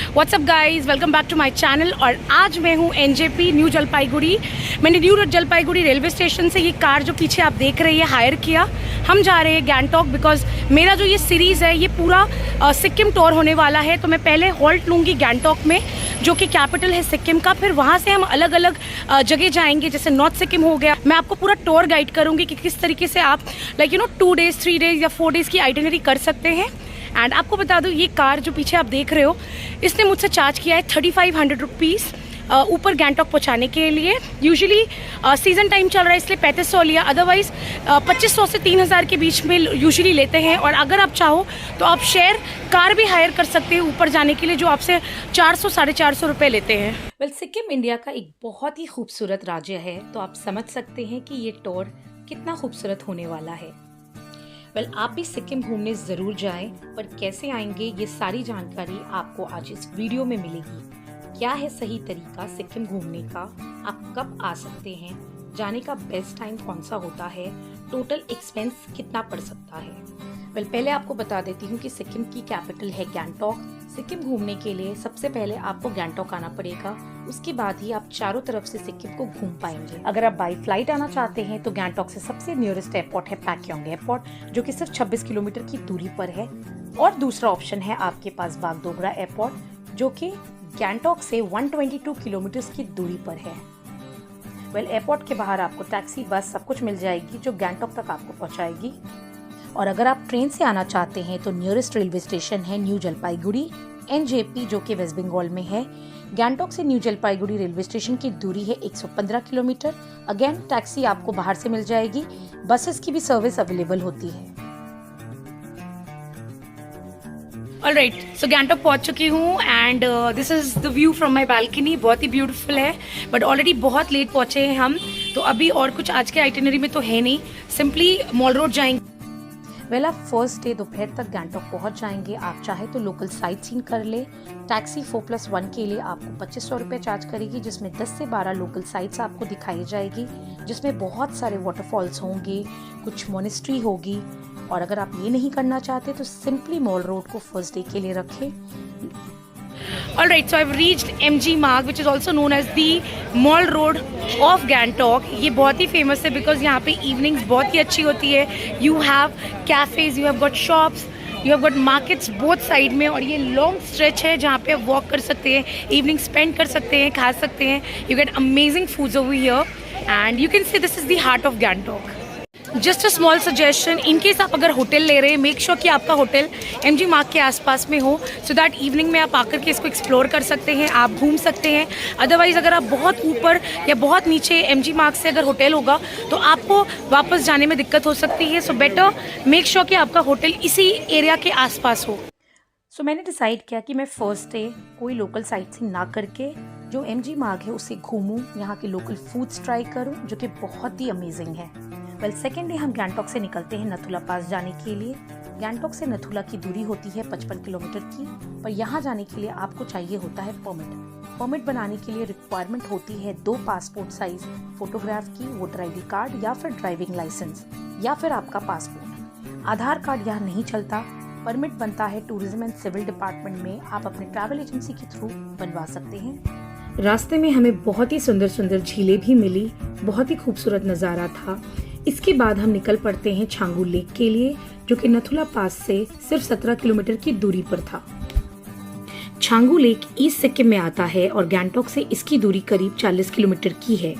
WhatsApp guys, welcome back to my channel. और आज मैं हूँ एनजेपी न्यू जलपाईगुड़ी। मैंने न्यू जलपाईगुड़ी रेलवे स्टेशन से ये कार जो पीछे आप देख रहे हैं हायर किया। हम जा रहे हैं गैंगटॉक बिकॉज मेरा जो ये सीरीज़ है ये पूरा सिक्किम टूर होने वाला है। तो मैं पहले हॉल्ट लूँगी गैंगटॉक में जो कि कैपिटल है सिक्किम का। फिर वहाँ से हम अलग अलग जगह जाएंगे, जैसे नॉर्थ सिक्किम हो गया। मैं आपको पूरा टूर गाइड करूँगी कि किस तरीके से आप 2 डेज़ 3 डेज़ या 4 डेज़ की आइटिनरी कर सकते हैं। एंड आपको बता दूं, ये कार जो पीछे आप देख रहे हो इसने मुझसे चार्ज किया है 3500 रुपीज़ ऊपर गैंगटॉक पहुंचाने के लिए। यूजुअली सीज़न टाइम चल रहा है इसलिए 3500 लिया, अदरवाइज़ 2500 से 3000 के बीच में यूजुअली लेते हैं। और अगर आप चाहो तो आप शेयर कार भी हायर कर सकते हैं ऊपर जाने के लिए, जो आपसे 400 साढ़े 400 रुपये लेते हैं। सिक्किम इंडिया का एक बहुत ही खूबसूरत राज्य है, तो आप समझ सकते हैं कि ये टूर कितना खूबसूरत होने वाला है। आप भी सिक्किम घूमने ज़रूर जाएं, पर कैसे आएंगे ये सारी जानकारी आपको आज इस वीडियो में मिलेगी। क्या है सही तरीका सिक्किम घूमने का, आप कब आ सकते हैं, जाने का बेस्ट टाइम कौन सा होता है, टोटल एक्सपेंस कितना पड़ सकता है। पहले आपको बता देती हूँ कि सिक्किम की कैपिटल है गैंगटॉक। सिक्किम घूमने के लिए सबसे पहले आपको गैंगटॉक आना पड़ेगा, उसके बाद ही आप चारों तरफ से सिक्किम को घूम पाएंगे। अगर आप बाई फ्लाइट आना चाहते हैं तो गैंगटॉक से सबसे नियरेस्ट एयरपोर्ट है पैक्योंग एयरपोर्ट, जो कि सिर्फ 26 किलोमीटर की दूरी पर है। और दूसरा ऑप्शन है आपके पास बागडोगरा एयरपोर्ट, जो कि गैंगटॉक से 122 किलोमीटर की दूरी पर है। एयरपोर्ट के बाहर आपको टैक्सी, बस सब कुछ मिल जाएगी जो गैंगटॉक तक आपको पहुंचाएगी। और अगर आप ट्रेन से आना चाहते हैं तो नियरेस्ट रेलवे स्टेशन है न्यू जलपाईगुड़ी एनजेपी, जो कि वेस्ट बंगाल में है। गैंगटॉक से न्यू जलपाईगुड़ी रेलवे स्टेशन की दूरी है 115 किलोमीटर। अगेन टैक्सी आपको बाहर से मिल जाएगी, बसेस की भी सर्विस अवेलेबल होती है। ऑलराइट, सो गैंगटॉक पहुंच चुकी हूँ and this is the view from my balcony. बहुत ही ब्यूटीफुल है, बट ऑलरेडी बहुत लेट पहुंचे हैं हम, तो अभी और कुछ आज के आइटिनरी में तो है नहीं, सिंपली मॉल रोड जाएंगे। आप फर्स्ट डे दोपहर तक गैंगटॉक पहुंच जाएंगे। आप चाहे तो लोकल साइट सीन कर ले। टैक्सी 4+1 के लिए आपको 2500 रुपये चार्ज करेगी, जिसमें 10 से 12 लोकल साइट्स आपको दिखाई जाएगी, जिसमें बहुत सारे वाटरफॉल्स होंगे, कुछ मोनेस्ट्री होगी। और अगर आप ये नहीं करना चाहते तो सिंपली मॉल रोड को फर्स्ट डे के लिए रखें। Alright, so I've reached MG Marg, which is also known as the Mall Road of Gangtok. ये बहुत ही फेमस है बिकॉज यहाँ पे इवनिंग्स बहुत ही अच्छी होती है। You have cafes, you have got shops, you have got markets both side में। और ये लॉन्ग स्ट्रेच है जहाँ पे आप वॉक कर सकते हैं, इवनिंग स्पेंड कर सकते हैं, खा सकते हैं। You get amazing foods over here and you can say this is the heart of Gangtok. Just a small suggestion, in case आप अगर होटल ले रहे हैं, मेक श्योर कि आपका होटल MG मार्ग के आसपास में हो, सो दैट इवनिंग में आप आकर के इसको एक्सप्लोर कर सकते हैं, आप घूम सकते हैं। अदरवाइज़ अगर आप बहुत ऊपर या बहुत नीचे MG मार्ग से अगर होटल होगा तो आपको वापस जाने में दिक्कत हो सकती है। सो बेटर मेक श्योर कि आपका होटल इसी एरिया के आसपास हो। मैंने डिसाइड किया कि मैं फर्स्ट डे कोई लोकल साइट से ना करके जो MG मार्ग है उसे घूमूं, यहाँ के लोकल फूड्स ट्राई करूं जो कि बहुत ही अमेजिंग है। सेकेंड डे हम गैंगटॉक से निकलते हैं नथुला पास जाने के लिए। गैंगटॉक से नथुला की दूरी होती है 55 किलोमीटर की, पर यहाँ जाने के लिए आपको चाहिए होता है परमिट बनाने के लिए रिक्वायरमेंट होती है 2 पासपोर्ट साइज फोटोग्राफ की, वोटर ID कार्ड या फिर ड्राइविंग लाइसेंस या फिर आपका पासपोर्ट। आधार कार्ड यहाँ नहीं चलता। परमिट बनता है टूरिज्म एंड सिविल डिपार्टमेंट में, आप अपने ट्रैवल एजेंसी के थ्रू बनवा सकते हैं। रास्ते में हमें बहुत ही सुंदर सुंदर झीलें भी मिली, बहुत ही खूबसूरत नज़ारा था। इसके बाद हम निकल पड़ते हैं छांगू लेक के लिए, जो कि नथुला पास से सिर्फ 17 किलोमीटर की दूरी पर था। छांगू लेक ईस्ट सिक्किम में आता है और गैंगटॉक से इसकी दूरी करीब 40 किलोमीटर की है।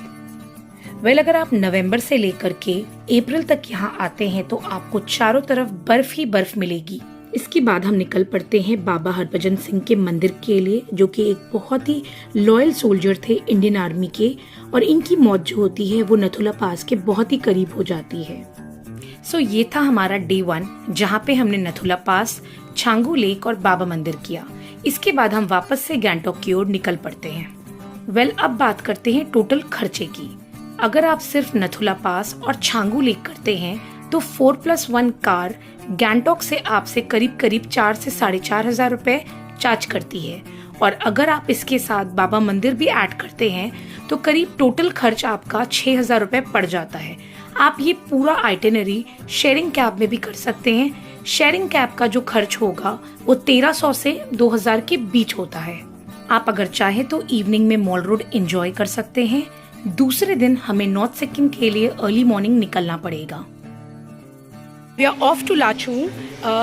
अगर आप नवंबर से लेकर के अप्रैल तक यहाँ आते हैं तो आपको चारों तरफ बर्फ ही बर्फ मिलेगी। इसके बाद हम निकल पड़ते हैं बाबा हरभजन सिंह के मंदिर के लिए, जो कि एक बहुत ही लॉयल सोल्जर थे इंडियन आर्मी के, और इनकी मौत जो होती है वो नथुला पास के बहुत ही करीब हो जाती है। ये था हमारा डे 1, जहाँ पे हमने नथुला पास, छांगू लेक और बाबा मंदिर किया। इसके बाद हम वापस से गैंगटॉक की ओर निकल पड़ते हैं। अब बात करते हैं टोटल खर्चे की। अगर आप सिर्फ नथुला पास और छांगू लेक करते हैं तो 4+1 कार गैंगटॉक से आपसे करीब 4 से 4,500 रुपए चार्ज करती है। और अगर आप इसके साथ बाबा मंदिर भी ऐड करते हैं तो करीब टोटल खर्च आपका 6,000 रुपए पड़ जाता है। आप ये पूरा आइटिनरी शेयरिंग कैब में भी कर सकते हैं, शेयरिंग कैब का जो खर्च होगा वो 1300 से 2000 के बीच होता है। आप अगर चाहे तो इवनिंग में मॉल रोड एंजॉय कर सकते हैं। दूसरे दिन हमें नॉर्थ सिक्किम के लिए अर्ली मॉर्निंग निकलना पड़ेगा। We are off to Lachung.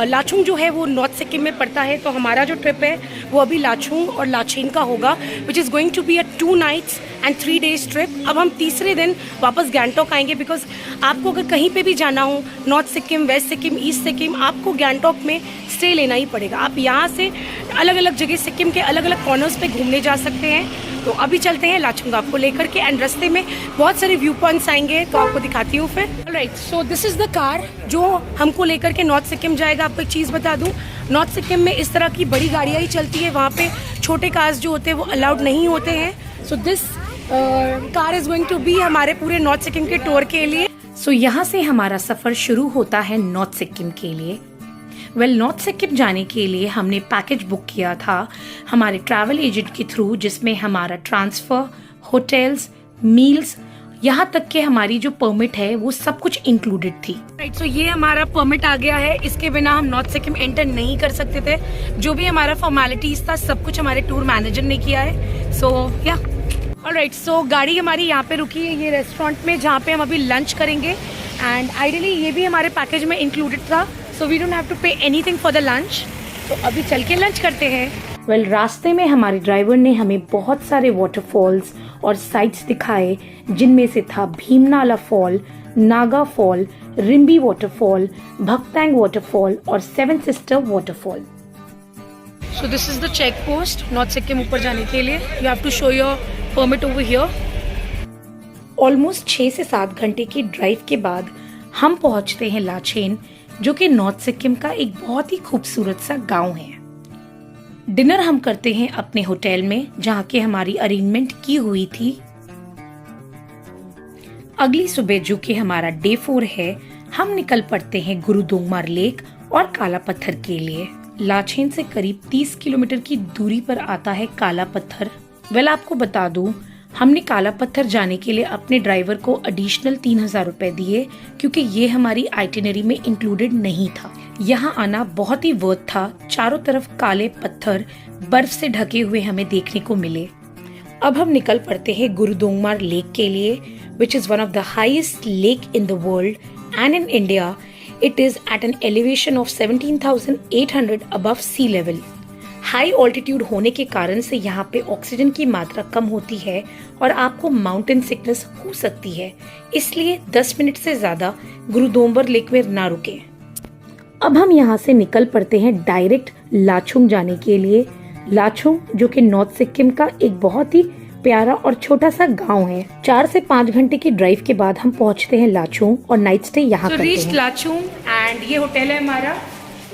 Lachung जो है वो नॉर्थ सिक्किम में पड़ता है, तो हमारा जो ट्रिप है वो अभी लाचुंग और लाचेन का होगा, which is going to be a 2 nights and 3 days trip. अब हम तीसरे दिन वापस गैंगटॉक आएंगे, बिकॉज आपको अगर कहीं पे भी जाना हो, north Sikkim, west Sikkim, east Sikkim, आपको गैंगटॉक में स्टे लेना ही पड़ेगा। आप यहाँ से अलग अलग जगह सिक्किम के अलग अलग कॉर्नर्स पे घूमने जा सकते हैं। तो अभी चलते हैं लाचुंग आपको लेकर के, एंड रास्ते में बहुत सारे व्यू पॉइंट्स आएंगे तो आपको दिखाती हूँ फिर। Alright, so this is the car जो हमको लेकर के नॉर्थ सिक्किम जाएगा। आपको एक चीज़ बता दूँ, नॉर्थ सिक्किम में इस तरह की बड़ी गाड़ियाँ ही चलती है, वहाँ पे छोटे कार्स जो होते हैं वो अलाउड नहीं होते हैं। So this car is going to be हमारे पूरे नॉर्थ सिक्किम के टूर के लिए। सो यहाँ से हमारा सफ़र शुरू होता है नॉर्थ सिक्किम के लिए। नॉर्थ सिक्किम जाने के लिए हमने पैकेज बुक किया था हमारे ट्रैवल एजेंट के थ्रू, जिसमें हमारा ट्रांसफ़र, होटल्स, मील्स, यहाँ तक के हमारी जो परमिट है वो सब कुछ इंक्लूडेड थी। राइट, सो ये हमारा परमिट आ गया है। इसके बिना हम नॉर्थ सिक्किम एंटर नहीं कर सकते थे। जो भी हमारा फॉर्मेलिटीज था सब कुछ हमारे टूर मैनेजर ने किया है। सो या ऑलराइट, सो गाड़ी हमारी यहाँ पे रुकी है ये रेस्टोरेंट में, जहाँ पे हम अभी लंच करेंगे। एंड आइडियली ये भी हमारे पैकेज में इंक्लूडेड था, so we don't have to pay anything for the lunch. तो अभी चल के लंच करते हैं। रास्ते में हमारे ड्राइवर ने हमें बहुत सारे वाटरफॉल्स और साइट्स दिखाए, जिनमें से था Bhimnala fall, Naga fall, Rimbi waterfall, Bhaktang waterfall और 7 sister waterfall. So this is the check post north Sikkim ऊपर जाने के लिए। You have to show your permit over here. Almost 6 से 7 घंटे की ड्राइव के बाद हम पहुंचते हैं लाचेन, जो कि नॉर्थ सिक्किम का एक बहुत ही खूबसूरत सा गांव है। डिनर हम करते हैं अपने होटल में, जहां के हमारी अरेंजमेंट की हुई थी। अगली सुबह जो कि हमारा डे 4 है, हम निकल पड़ते हैं गुरुदोंगमार लेक और काला पत्थर के लिए। लाचेन से करीब 30 किलोमीटर की दूरी पर आता है काला पत्थर। आपको बता दूं, हमने काला पत्थर जाने के लिए अपने ड्राइवर को एडिशनल 3000 रुपए दिए, क्योंकि ये हमारी आइटिनरी में इंक्लूडेड नहीं था। यहाँ आना बहुत ही वर्थ था। चारों तरफ काले पत्थर बर्फ से ढके हुए हमें देखने को मिले। अब हम निकल पड़ते हैं गुरुदोंगमार लेक के लिए, which is one of the highest lake in the world and in India. It is at an elevation of 17,800 above sea level. High altitude होने के कारण से यहाँ पे ऑक्सीजन की मात्रा कम होती है और आपको माउंटेन सिकनेस हो सकती है, इसलिए 10 मिनट से ज्यादा गुरुदोंगमार लेक में ना रुके। अब हम यहाँ से निकल पड़ते हैं डायरेक्ट लाचुंग जाने के लिए। लाचुंग जो कि नॉर्थ सिक्किम का एक बहुत ही प्यारा और छोटा सा गांव है। 4 से 5 घंटे की ड्राइव के बाद हम पहुँचते हैं लाचुंग और नाइट स्टे यहाँ करते हैं। लाचुंग एंड ये होटल है हमारा,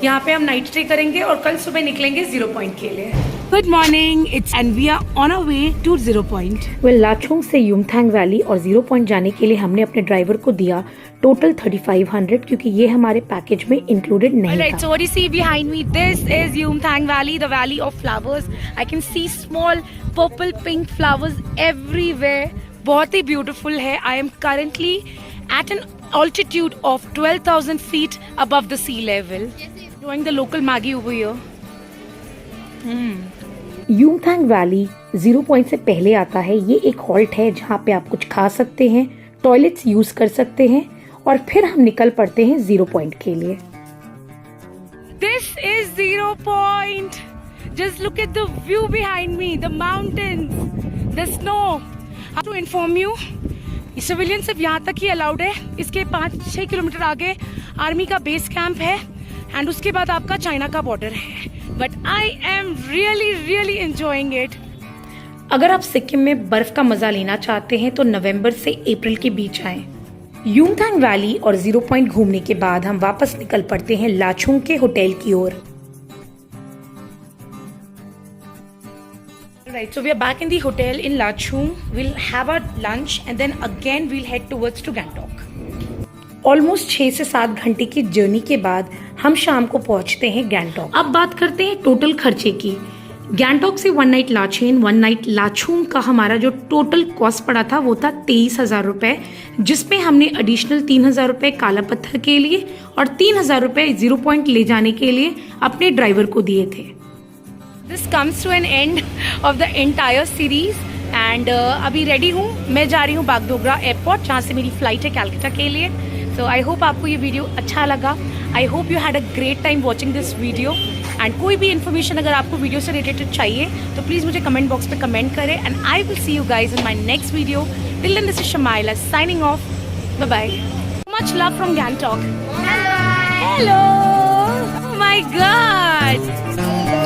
यहाँ पे हम नाइट स्टे करेंगे और कल सुबह निकलेंगे 0 पॉइंट के लिए। Good morning, it's and we are on our way to 0 point. Lachung से युमथांग वैली और 0 पॉइंट जाने के लिए हमने अपने ड्राइवर को दिया टोटल 3500, क्योंकि ये हमारे पैकेज में इंक्लूडेड नहीं था। So what you see behind me, this is Yumthang Valley, the valley of flowers. I can see small purple pink flowers everywhere. बहुत ही beautiful है। I am currently at an altitude of 12,000 feet above the sea level. Enjoying the local Maggi over here. Yumthang valley 0 point से पहले आता है। ये एक halt है जहाँ पे आप कुछ खा सकते हैं, टॉयलेट्स यूज कर सकते हैं और फिर हम निकल पड़ते हैं 0 पॉइंट के लिए। This is 0 point. Just look at the view behind me, the mountains, the snow. I have to inform you, civilian सिर्फ यहाँ तक ही अलाउड है। इसके 5-6 किलोमीटर आगे आर्मी का बेस कैंप है एंड उसके बाद आपका चाइना का बॉर्डर है। But I am really enjoying it. अगर आप सिक्किम में बर्फ का मजा लेना चाहते हैं तो नवंबर से अप्रैल के बीच आएं। युमथांग वैली और 0 पॉइंट घूमने के बाद हम वापस निकल पड़ते हैं लाचुंग के होटल की ओर। Right, so we are back in the hotel in Lachung. We'll have our lunch and then again we'll head towards to Gangtok. Almost 6 से 7 घंटे की जर्नी के बाद हम शाम को पहुंचते हैं गैंगटॉक। अब बात करते हैं टोटल खर्चे की। गैंगटॉक से 1 नाइट लाचेन 1 नाइट लाचुंग का हमारा जो टोटल कॉस्ट पड़ा था वो था 23,000 रुपये, जिसमें हमने एडिशनल 3,000 रुपये काला पत्थर के लिए और 3,000 रुपये 0 पॉइंट ले जाने के लिए अपने ड्राइवर को दिए थे। This comes to an end of the entire series and अभी रेडी हूँ, मैं जा रही हूँ बागडोगरा एयरपोर्ट जहाँ से मेरी फ्लाइट है कैलकाटा के लिए। सो आई होप आपको ये वीडियो अच्छा लगा। I hope you had a great time watching this video and कोई भी इन्फॉर्मेशन अगर आपको वीडियो से रिलेटेड चाहिए तो प्लीज़ मुझे कमेंट बॉक्स पे कमेंट करें and I will see you guys in my next video. Till then this is Shamaila signing off, bye bye. Much love from Gangtok. Hello, oh my God.